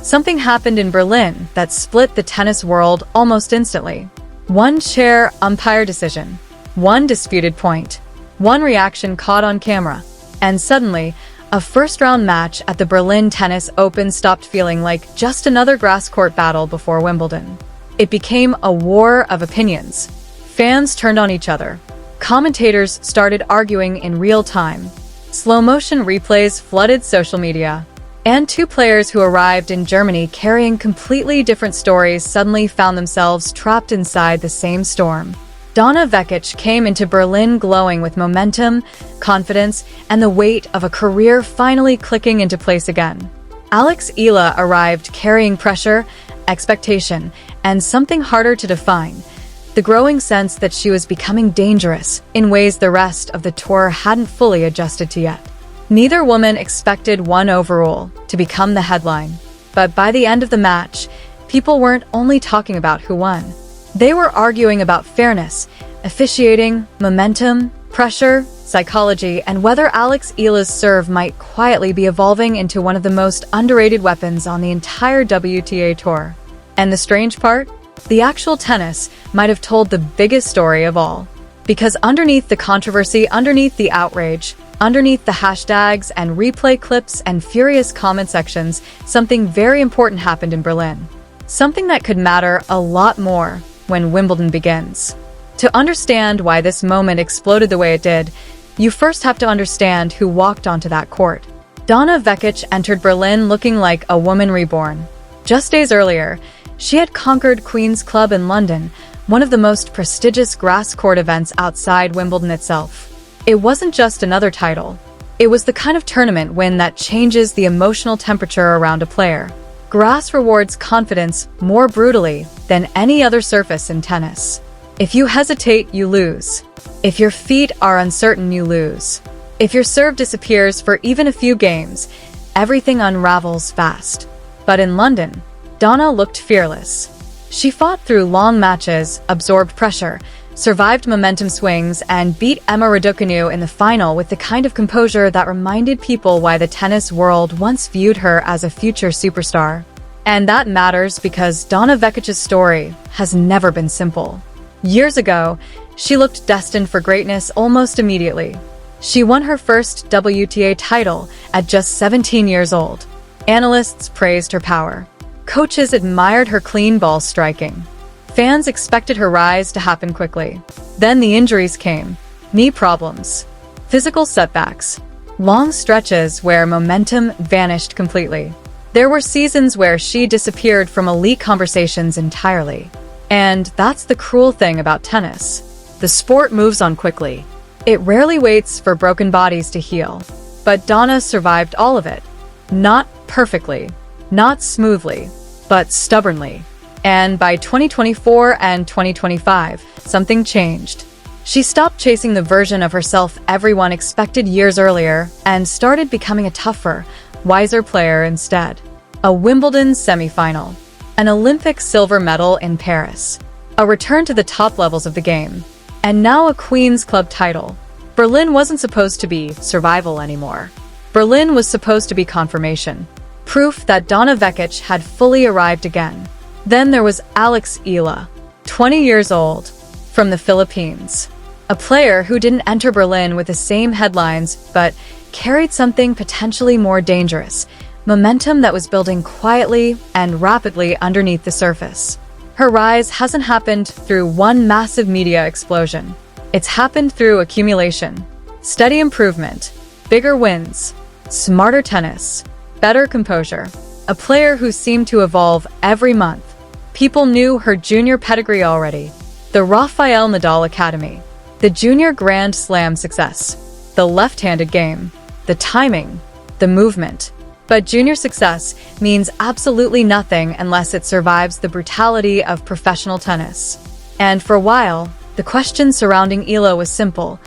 Something happened in Berlin that split the tennis world almost instantly. One chair umpire decision, one disputed point, one reaction caught on camera, and suddenly, a first-round match at the Berlin Tennis Open stopped feeling like just another grass court battle before Wimbledon. It became a war of opinions. Fans turned on each other. Commentators started arguing in real time. Slow-motion replays flooded social media. And two players who arrived in Germany carrying completely different stories suddenly found themselves trapped inside the same storm. Donna Vekić came into Berlin glowing with momentum, confidence, and the weight of a career finally clicking into place again. Alex Eala arrived carrying pressure, expectation, and something harder to define, the growing sense that she was becoming dangerous in ways the rest of the tour hadn't fully adjusted to yet. Neither woman expected one overall to become the headline, but by the end of the match, people weren't only talking about who won. They were arguing about fairness, officiating, momentum, pressure, psychology, and whether Alex Eala's serve might quietly be evolving into one of the most underrated weapons on the entire WTA tour. And the strange part? The actual tennis might have told the biggest story of all. Because underneath the controversy, underneath the outrage, underneath the hashtags and replay clips and furious comment sections, something very important happened in Berlin. Something that could matter a lot more when Wimbledon begins. To understand why this moment exploded the way it did, you first have to understand who walked onto that court. Donna Vekić entered Berlin looking like a woman reborn. Just days earlier, she had conquered Queen's Club in London, one of the most prestigious grass court events outside Wimbledon itself. It wasn't just another title. It was the kind of tournament win that changes the emotional temperature around a player. Grass rewards confidence more brutally than any other surface in tennis. If you hesitate, you lose. If your feet are uncertain, you lose. If your serve disappears for even a few games, everything unravels fast. But in London, Donna looked fearless. She fought through long matches, absorbed pressure, survived momentum swings, and beat Emma Raducanu in the final with the kind of composure that reminded people why the tennis world once viewed her as a future superstar. And that matters because Donna Vekic's story has never been simple. Years ago, she looked destined for greatness almost immediately. She won her first WTA title at just 17 years old. Analysts praised her power. Coaches admired her clean ball striking. Fans expected her rise to happen quickly. Then the injuries came. Knee problems, physical setbacks, long stretches where momentum vanished completely. There were seasons where she disappeared from elite conversations entirely. And that's the cruel thing about tennis. The sport moves on quickly. It rarely waits for broken bodies to heal. But Donna survived all of it. Not perfectly, not smoothly, but stubbornly. And by 2024 and 2025, something changed. She stopped chasing the version of herself everyone expected years earlier and started becoming a tougher, wiser player instead. A Wimbledon semifinal, an Olympic silver medal in Paris, a return to the top levels of the game, and now a Queen's Club title. Berlin wasn't supposed to be survival anymore. Berlin was supposed to be confirmation, proof that Donna Vekić had fully arrived again. Then there was Alex Eala, 20 years old, from the Philippines. A player who didn't enter Berlin with the same headlines, but carried something potentially more dangerous, momentum that was building quietly and rapidly underneath the surface. Her rise hasn't happened through one massive media explosion. It's happened through accumulation, steady improvement, bigger wins, smarter tennis, better composure. A player who seemed to evolve every month. People knew her junior pedigree already. The Rafael Nadal Academy, the junior Grand Slam success, the left-handed game, the timing, the movement. But junior success means absolutely nothing unless it survives the brutality of professional tennis. And for a while, the question surrounding Eala was simple.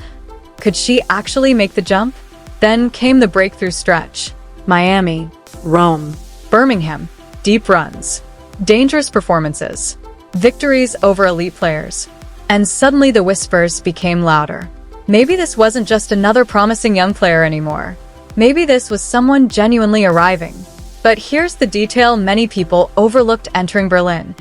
Could she actually make the jump? Then came the breakthrough stretch. Miami, Rome, Birmingham, deep runs, dangerous performances, victories over elite players. And suddenly the whispers became louder. Maybe this wasn't just another promising young player anymore. Maybe this was someone genuinely arriving. But here's the detail many people overlooked entering Berlin.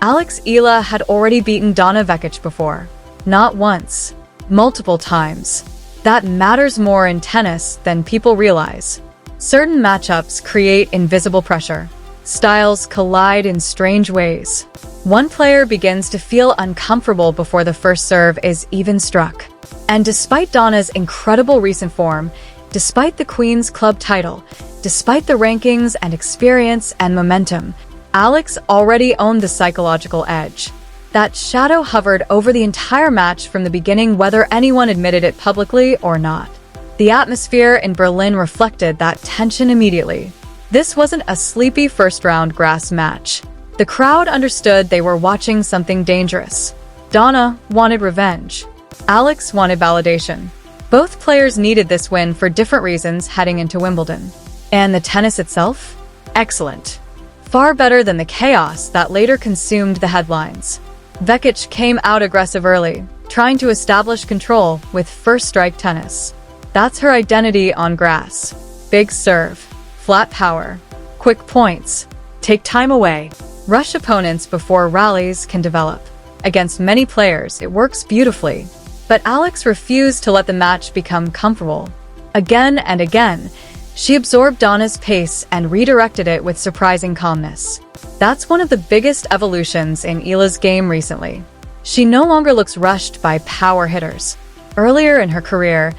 Alex Eala had already beaten Donna Vekić before. Not once, multiple times. That matters more in tennis than people realize. Certain matchups create invisible pressure. Styles collide in strange ways. One player begins to feel uncomfortable before the first serve is even struck. And despite Donna's incredible recent form, despite the Queen's Club title, despite the rankings and experience and momentum, Alex already owned the psychological edge. That shadow hovered over the entire match from the beginning, whether anyone admitted it publicly or not. The atmosphere in Berlin reflected that tension immediately. This wasn't a sleepy first-round grass match. The crowd understood they were watching something dangerous. Donna wanted revenge. Alex wanted validation. Both players needed this win for different reasons heading into Wimbledon. And the tennis itself? Excellent. Far better than the chaos that later consumed the headlines. Vekic came out aggressive early, trying to establish control with first-strike tennis. That's her identity on grass. Big serve, flat power, quick points, take time away, rush opponents before rallies can develop. Against many players, it works beautifully. But Alex refused to let the match become comfortable. Again and again, she absorbed Donna's pace and redirected it with surprising calmness. That's one of the biggest evolutions in Eala's game recently. She no longer looks rushed by power hitters. Earlier in her career,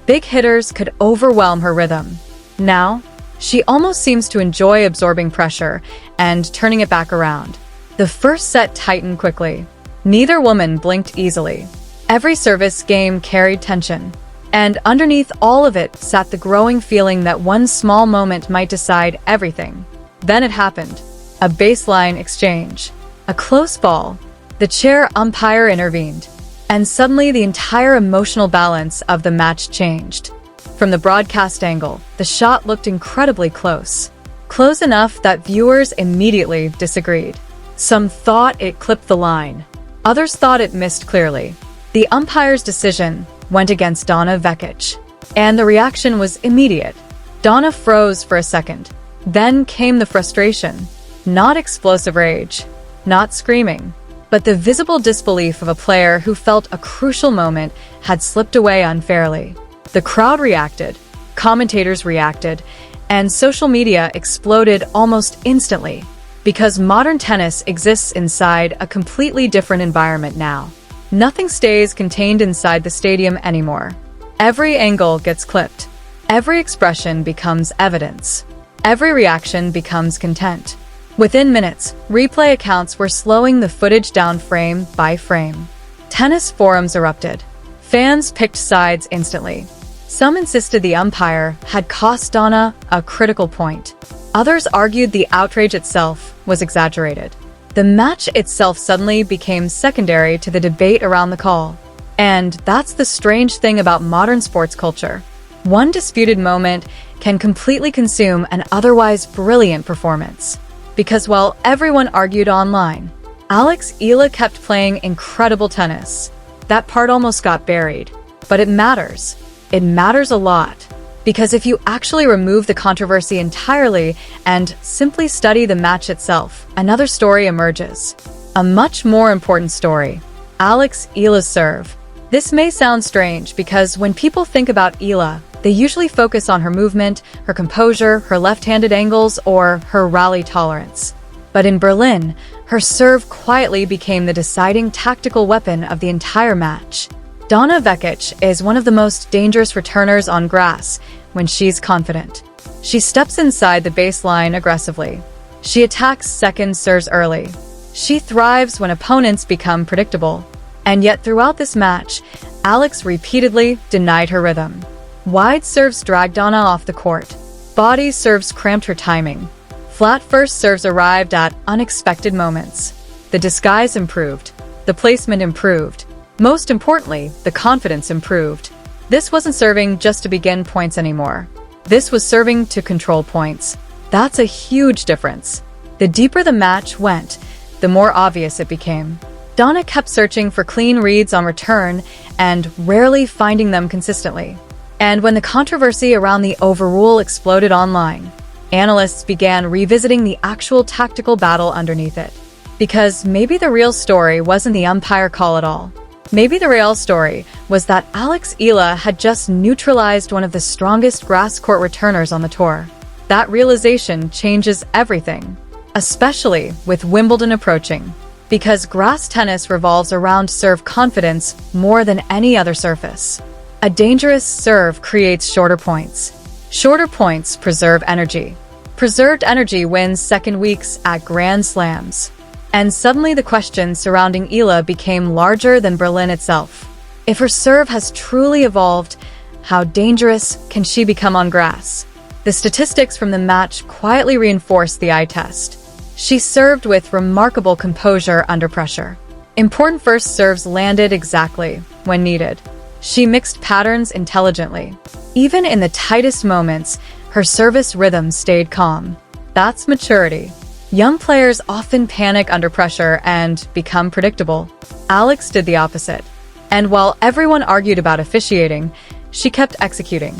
big hitters could overwhelm her rhythm. Now, she almost seems to enjoy absorbing pressure and turning it back around. The first set tightened quickly. Neither woman blinked easily. Every service game carried tension. And underneath all of it sat the growing feeling that one small moment might decide everything. Then it happened. A baseline exchange. A close ball. The chair umpire intervened. And suddenly the entire emotional balance of the match changed. From the broadcast angle, the shot looked incredibly close. Close enough that viewers immediately disagreed. Some thought it clipped the line. Others thought it missed clearly. The umpire's decision went against Donna Vekić, and the reaction was immediate. Donna froze for a second. Then came the frustration. Not explosive rage, not screaming, but the visible disbelief of a player who felt a crucial moment had slipped away unfairly. The crowd reacted, commentators reacted, and social media exploded almost instantly, because modern tennis exists inside a completely different environment now. Nothing stays contained inside the stadium anymore. Every angle gets clipped. Every expression becomes evidence. Every reaction becomes content. Within minutes, replay accounts were slowing the footage down frame by frame. Tennis forums erupted. Fans picked sides instantly. Some insisted the umpire had cost Donna a critical point. Others argued the outrage itself was exaggerated. The match itself suddenly became secondary to the debate around the call. And that's the strange thing about modern sports culture. One disputed moment can completely consume an otherwise brilliant performance. Because while everyone argued online, Alex Eala kept playing incredible tennis. That part almost got buried. But it matters. It matters a lot. Because if you actually remove the controversy entirely and simply study the match itself, another story emerges. A much more important story. Alex Eala's serve. This may sound strange because when people think about Eala, they usually focus on her movement, her composure, her left-handed angles, or her rally tolerance. But in Berlin, her serve quietly became the deciding tactical weapon of the entire match. Donna Vekić is one of the most dangerous returners on grass when she's confident. She steps inside the baseline aggressively. She attacks second serves early. She thrives when opponents become predictable. And yet throughout this match, Alex repeatedly denied her rhythm. Wide serves dragged Donna off the court. Body serves cramped her timing. Flat first serves arrived at unexpected moments. The disguise improved. The placement improved. Most importantly, the confidence improved. This wasn't serving just to begin points anymore. This was serving to control points. That's a huge difference. The deeper the match went, the more obvious it became. Donna kept searching for clean reads on return and rarely finding them consistently. And when the controversy around the overrule exploded online, analysts began revisiting the actual tactical battle underneath it. Because maybe the real story wasn't the umpire call at all. Maybe the real story was that Alex Eala had just neutralized one of the strongest grass court returners on the tour. That realization changes everything, especially with Wimbledon approaching, because grass tennis revolves around serve confidence more than any other surface. A dangerous serve creates shorter points. Shorter points preserve energy. Preserved energy wins second weeks at Grand Slams. And suddenly the questions surrounding Eala became larger than Berlin itself. If her serve has truly evolved, how dangerous can she become on grass? The statistics from the match quietly reinforced the eye test. She served with remarkable composure under pressure. Important first serves landed exactly when needed. She mixed patterns intelligently. Even in the tightest moments, her service rhythm stayed calm. That's maturity. Young players often panic under pressure and become predictable. Alex did the opposite. And while everyone argued about officiating, she kept executing.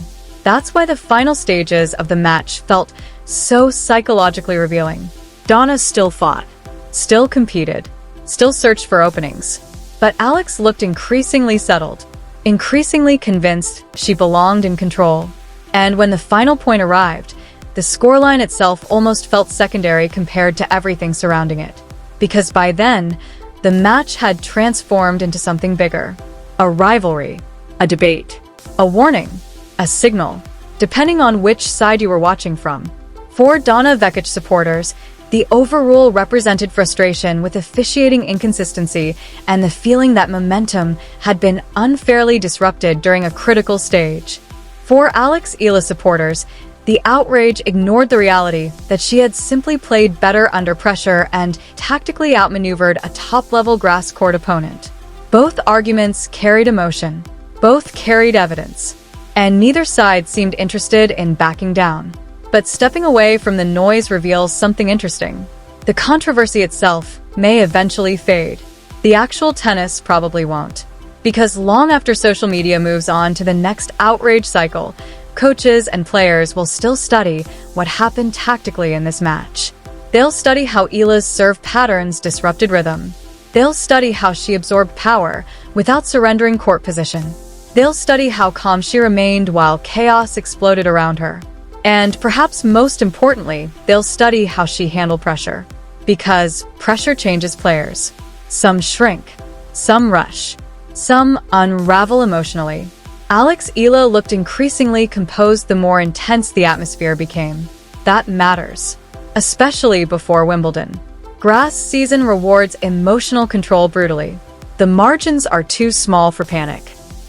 That's why the final stages of the match felt so psychologically revealing. Donna still fought, still competed, still searched for openings. But Alex looked increasingly settled, increasingly convinced she belonged in control. And when the final point arrived, the scoreline itself almost felt secondary compared to everything surrounding it. Because by then, the match had transformed into something bigger. A rivalry, a debate, a warning, a signal, depending on which side you were watching from. For Donna Vekić supporters, the overrule represented frustration with officiating inconsistency and the feeling that momentum had been unfairly disrupted during a critical stage. For Alex Eala supporters, the outrage ignored the reality that she had simply played better under pressure and tactically outmaneuvered a top-level grass court opponent. Both arguments carried emotion, both carried evidence, and neither side seemed interested in backing down. But stepping away from the noise reveals something interesting. The controversy itself may eventually fade. The actual tennis probably won't. Because long after social media moves on to the next outrage cycle, coaches and players will still study what happened tactically in this match. They'll study how Eala's serve patterns disrupted rhythm. They'll study how she absorbed power without surrendering court position. They'll study how calm she remained while chaos exploded around her. And perhaps most importantly, they'll study how she handled pressure. Because pressure changes players. Some shrink, some rush, some unravel emotionally. Alex Eala looked increasingly composed the more intense the atmosphere became. That matters, especially before Wimbledon. Grass season rewards emotional control brutally. The margins are too small for panic.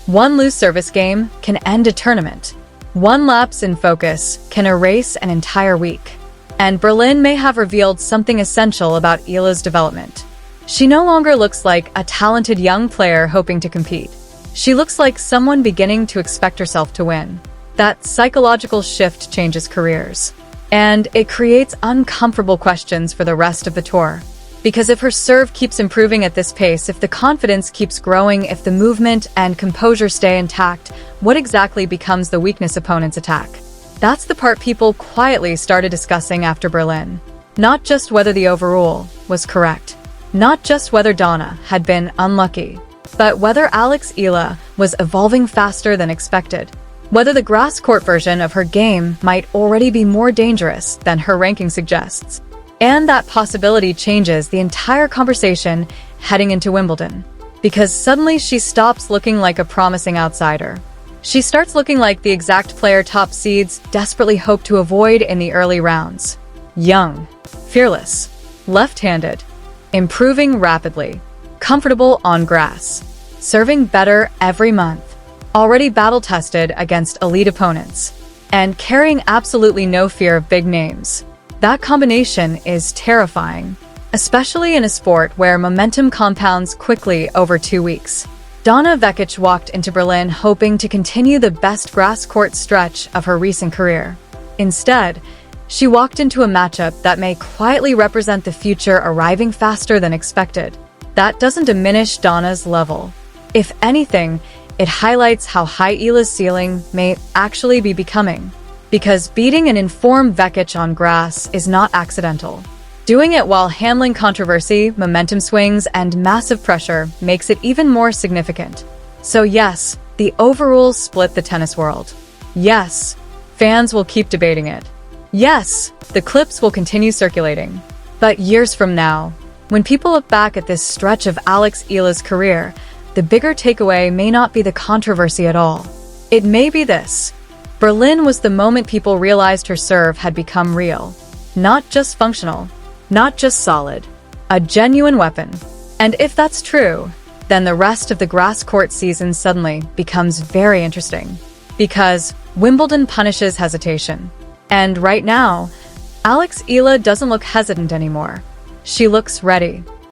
One loose service game can end a tournament. One lapse in focus can erase an entire week. And Berlin may have revealed something essential about Eala's development. She no longer looks like a talented young player hoping to compete. She looks like someone beginning to expect herself to win. That psychological shift changes careers. And it creates uncomfortable questions for the rest of the tour. Because if her serve keeps improving at this pace, if the confidence keeps growing, if the movement and composure stay intact, what exactly becomes the weakness opponents attack? That's the part people quietly started discussing after Berlin. Not just whether the overrule was correct. Not just whether Donna had been unlucky. But whether Alex Eala was evolving faster than expected. Whether the grass court version of her game might already be more dangerous than her ranking suggests. And that possibility changes the entire conversation heading into Wimbledon. Because suddenly she stops looking like a promising outsider. She starts looking like the exact player top seeds desperately hope to avoid in the early rounds. Young, fearless, left-handed, improving rapidly, comfortable on grass, serving better every month, already battle-tested against elite opponents, and carrying absolutely no fear of big names. That combination is terrifying, especially in a sport where momentum compounds quickly over 2 weeks. Donna Vekić walked into Berlin hoping to continue the best grass court stretch of her recent career. Instead, she walked into a matchup that may quietly represent the future arriving faster than expected. That doesn't diminish Donna's level. If anything, it highlights how high Eala's ceiling may actually be becoming. Because beating an informed Vekic on grass is not accidental. Doing it while handling controversy, momentum swings, and massive pressure makes it even more significant. So yes, the overrules split the tennis world. Yes, fans will keep debating it. Yes, the clips will continue circulating. But years from now, when people look back at this stretch of Alex Eala's career, the bigger takeaway may not be the controversy at all. It may be this. Berlin was the moment people realized her serve had become real. Not just functional, not just solid, a genuine weapon. And if that's true, then the rest of the grass court season suddenly becomes very interesting. Because Wimbledon punishes hesitation. And right now, Alex Eala doesn't look hesitant anymore. She looks ready.